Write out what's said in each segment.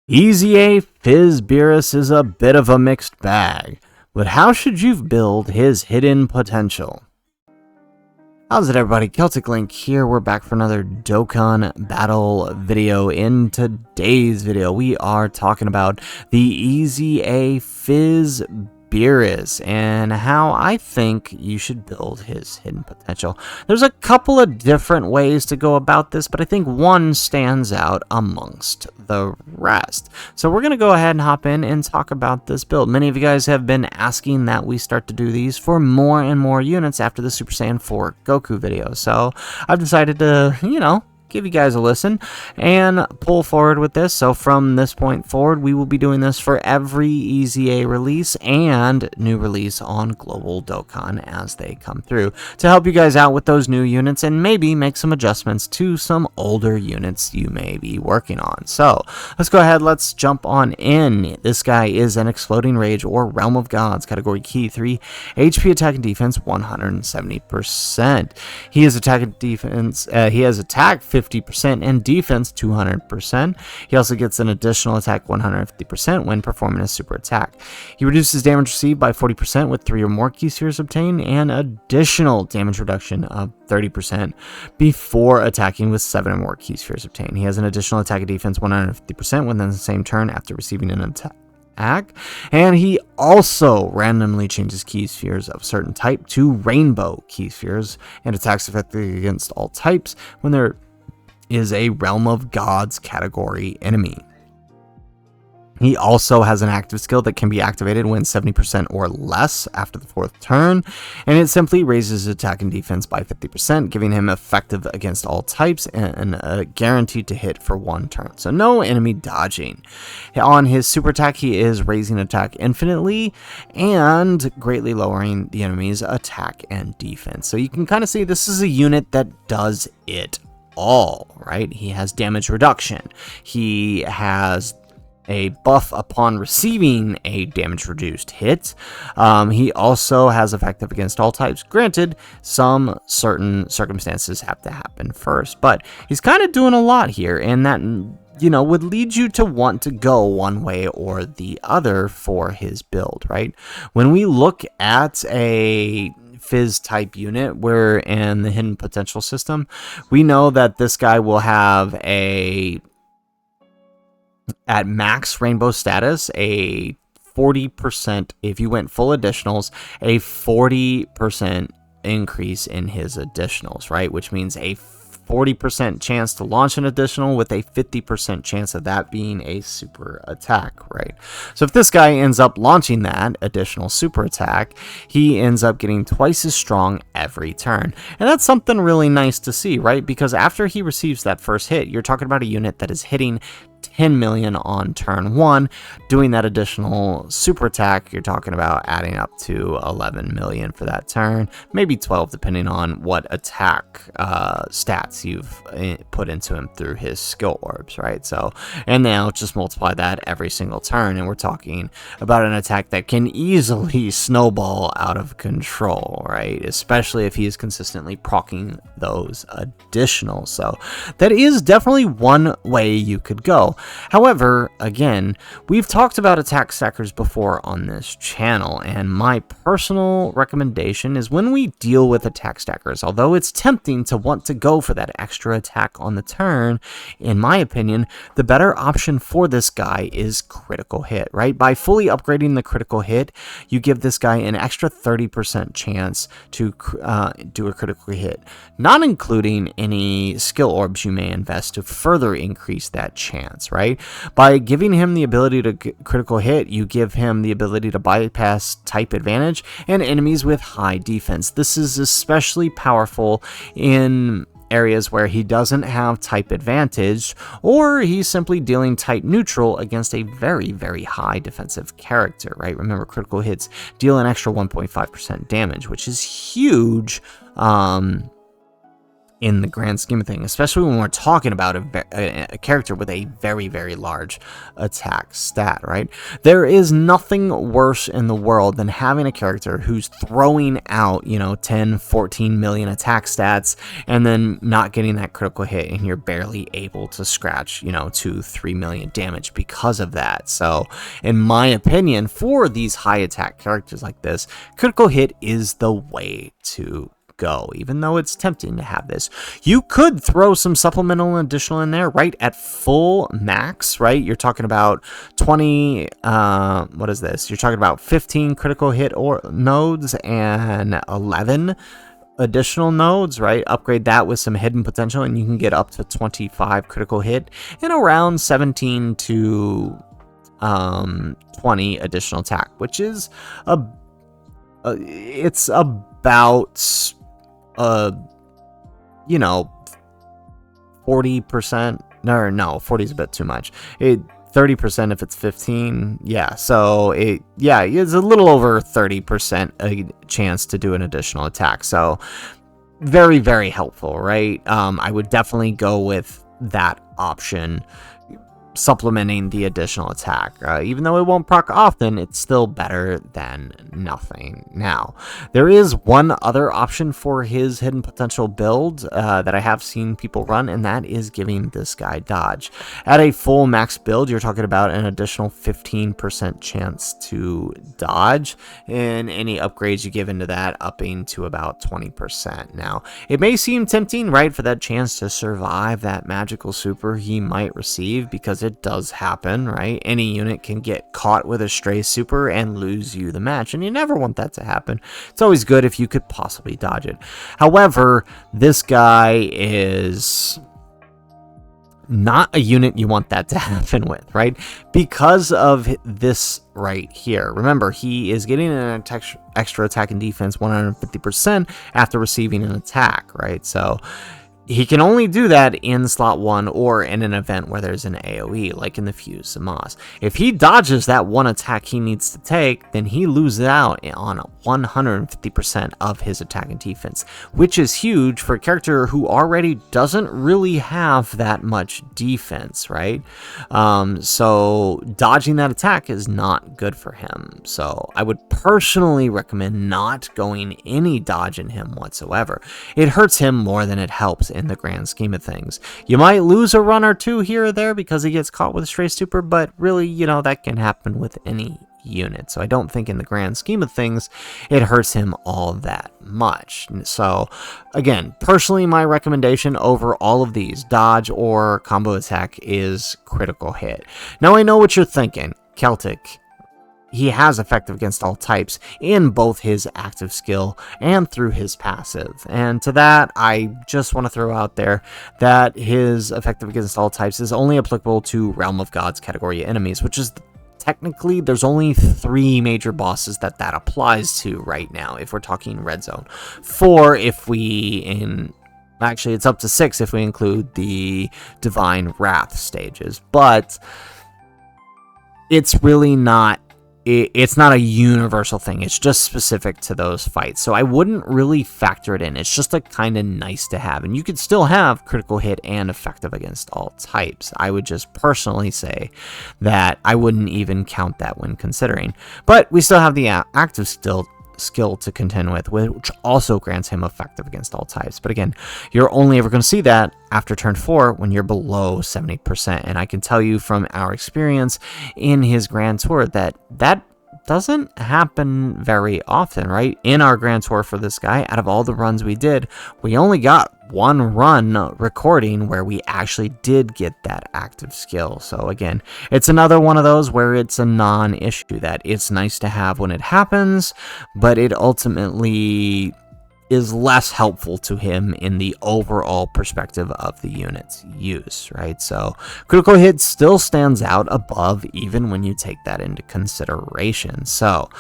EZA PHY BEERUS'S is a bit of a mixed bag, but how should you build his hidden potential? How's it, everybody? Celtic Link here. We're back for another Dokkan battle video. In today's video, we are talking about the EZA PHY BEERUS and how I think you should build his hidden potential. There's a couple of different ways to go about this, but I think one stands out amongst the rest. So we're going to go ahead and hop in and talk about this build. Many of you guys have been asking that we start to do these for more and more units after the Super Saiyan 4 Goku video. So I've decided to, give you guys a listen and pull forward with this. So from this point forward, we will be doing this for every EZA release and new release on Global Dokkan as they come through to help you guys out with those new units and maybe make some adjustments to some older units you may be working on. So let's go ahead, let's jump on in. This guy is an Exploding Rage or Realm of Gods, category key 3, HP attack and defense 170%. He has attack and defense, he has attack 50% and defense 200%. He also gets an additional attack 150% when performing a super attack. He reduces damage received by 40% with 3 or more key spheres obtained, and additional damage reduction of 30% before attacking with 7 or more key spheres obtained. He has an additional attack and defense 150% within the same turn after receiving an attack. And he also randomly changes key spheres of certain type to rainbow key spheres and attacks effectively against all types when there is a Realm of Gods category enemy. He also has an active skill that can be activated when 70% or less after the 4th turn, and it simply raises attack and defense by 50%, giving him effective against all types and guaranteed to hit for 1 turn. So no enemy dodging. On his super attack, he is raising attack infinitely and greatly lowering the enemy's attack and defense. So you can kind of see this is a unit that does it all, right? He has damage reduction. He has a buff upon receiving a damage reduced hit. He also has effective against all types. Granted, some certain circumstances have to happen first, but he's kind of doing a lot here, and that would lead you to want to go one way or the other for his build, right? When we look at a Fizz type unit, we're in the hidden potential system, we know that this guy will have at max rainbow status, a 40%, if you went full additionals, a 40% increase in his additionals, right? Which means a 40% chance to launch an additional with a 50% chance of that being a super attack, right? So if this guy ends up launching that additional super attack, he ends up getting twice as strong every turn. And that's something really nice to see, right? Because after he receives that first hit, you're talking about a unit that is hitting 10 million on turn 1. Doing that additional super attack, you're talking about adding up to 11 million for that turn, maybe 12 depending on what attack stats you've put into him through his skill orbs, right? So, and now just multiply that every single turn, and we're talking about an attack that can easily snowball out of control, right? Especially if he is consistently proccing those additionals. So that is definitely one way you could go. However, again, we've talked about attack stackers before on this channel, and my personal recommendation is when we deal with attack stackers, although it's tempting to want to go for that extra attack on the turn, in my opinion, the better option for this guy is critical hit, right? By fully upgrading the critical hit, you give this guy an extra 30% chance to do a critical hit, not including any skill orbs you may invest to further increase that chance, right? By giving him the ability to critical hit, you give him the ability to bypass type advantage and enemies with high defense. This is especially powerful in areas where he doesn't have type advantage, or he's simply dealing type neutral against a very, very high defensive character, right? Remember, critical hits deal an extra 1.5% damage, which is huge in the grand scheme of things, especially when we're talking about a character with a very, very large attack stat, right? There is nothing worse in the world than having a character who's throwing out, 10, 14 million attack stats and then not getting that critical hit, and you're barely able to scratch, 2, 3 million damage because of that. So, in my opinion, for these high attack characters like this, critical hit is the way to go, even though it's tempting to have this. You could throw some supplemental and additional in there, right? At full max, right? You're talking about 20, what is this? You're talking about 15 critical hit or nodes and 11 additional nodes, right? Upgrade that with some hidden potential and you can get up to 25 critical hit and around 17 to 20 additional attack, which is it's about 40%. No, 40 is a bit too much. 30% if it's 15. Yeah, so it's a little over 30% a chance to do an additional attack. So very, very helpful, right? I would definitely go with that option, supplementing the additional attack. Even though it won't proc often, it's still better than nothing. Now, there is one other option for his hidden potential build that I have seen people run, and that is giving this guy dodge. At a full max build, you're talking about an additional 15% chance to dodge, and any upgrades you give into that upping to about 20%. Now, it may seem tempting, right, for that chance to survive that magical super he might receive, because it does happen, right? Any unit can get caught with a stray super and lose you the match, and you never want that to happen. It's always good if you could possibly dodge it. However, this guy is not a unit you want that to happen with, right? Because of this right here. Remember, he is getting an extra attack and defense 150% after receiving an attack, right? So he can only do that in slot 1 or in an event where there's an AoE, like in the Fuse Samas. If he dodges that one attack he needs to take, then he loses out on 150% of his attack and defense, which is huge for a character who already doesn't really have that much defense, right? So dodging that attack is not good for him. So I would personally recommend not going any dodge in him whatsoever. It hurts him more than it helps in the grand scheme of things. You might lose a run or two here or there because he gets caught with a stray super, but really, that can happen with any unit. So I don't think in the grand scheme of things, it hurts him all that much. So again, personally, my recommendation over all of these, dodge or combo attack, is critical hit. Now I know what you're thinking, Celtic. He has effective against all types in both his active skill and through his passive. And to that, I just want to throw out there that his effective against all types is only applicable to Realm of Gods category enemies, which is technically, there's only 3 major bosses that applies to right now, if we're talking Red Zone. 4 if actually, it's up to 6 if we include the Divine Wrath stages. But it's really not, it's not a universal thing. It's just specific to those fights. So I wouldn't really factor it in. It's just a kind of nice to have. And you could still have critical hit and effective against all types. I would just personally say that I wouldn't even count that when considering. But we still have the active skill to contend with, which also grants him effective against all types. But again, you're only ever going to see that after turn 4 when you're below 70%. And I can tell you from our experience in his Grand Tour that doesn't happen very often, right? In our Grand Tour for this guy, out of all the runs we did, we only got one run recording where we actually did get that active skill. So again, it's another one of those where it's a non-issue, that it's nice to have when it happens, but it ultimately is less helpful to him in the overall perspective of the unit's use, right? So critical hit still stands out above even when you take that into consideration. So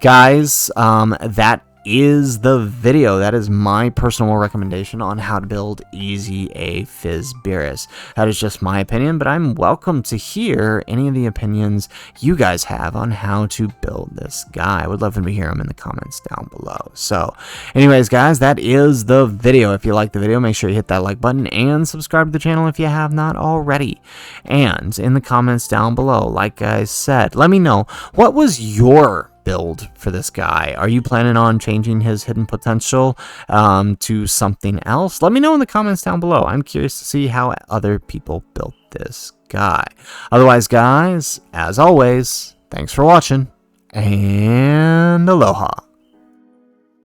guys, that is the video. That is my personal recommendation on how to build EZA PHY BEERUS'S. That is just my opinion, but I'm welcome to hear any of the opinions you guys have on how to build this guy. I would love to hear them in the comments down below. So anyways, guys, that is the video. If you like the video, make sure you hit that like button and subscribe to the channel if you have not already. And in the comments down below, like I said, let me know, what was your build for this guy? Are you planning on changing his hidden potential to something else? Let me know in the comments down below. I'm curious to see how other people built this guy. Otherwise, guys, as always, thanks for watching, and aloha.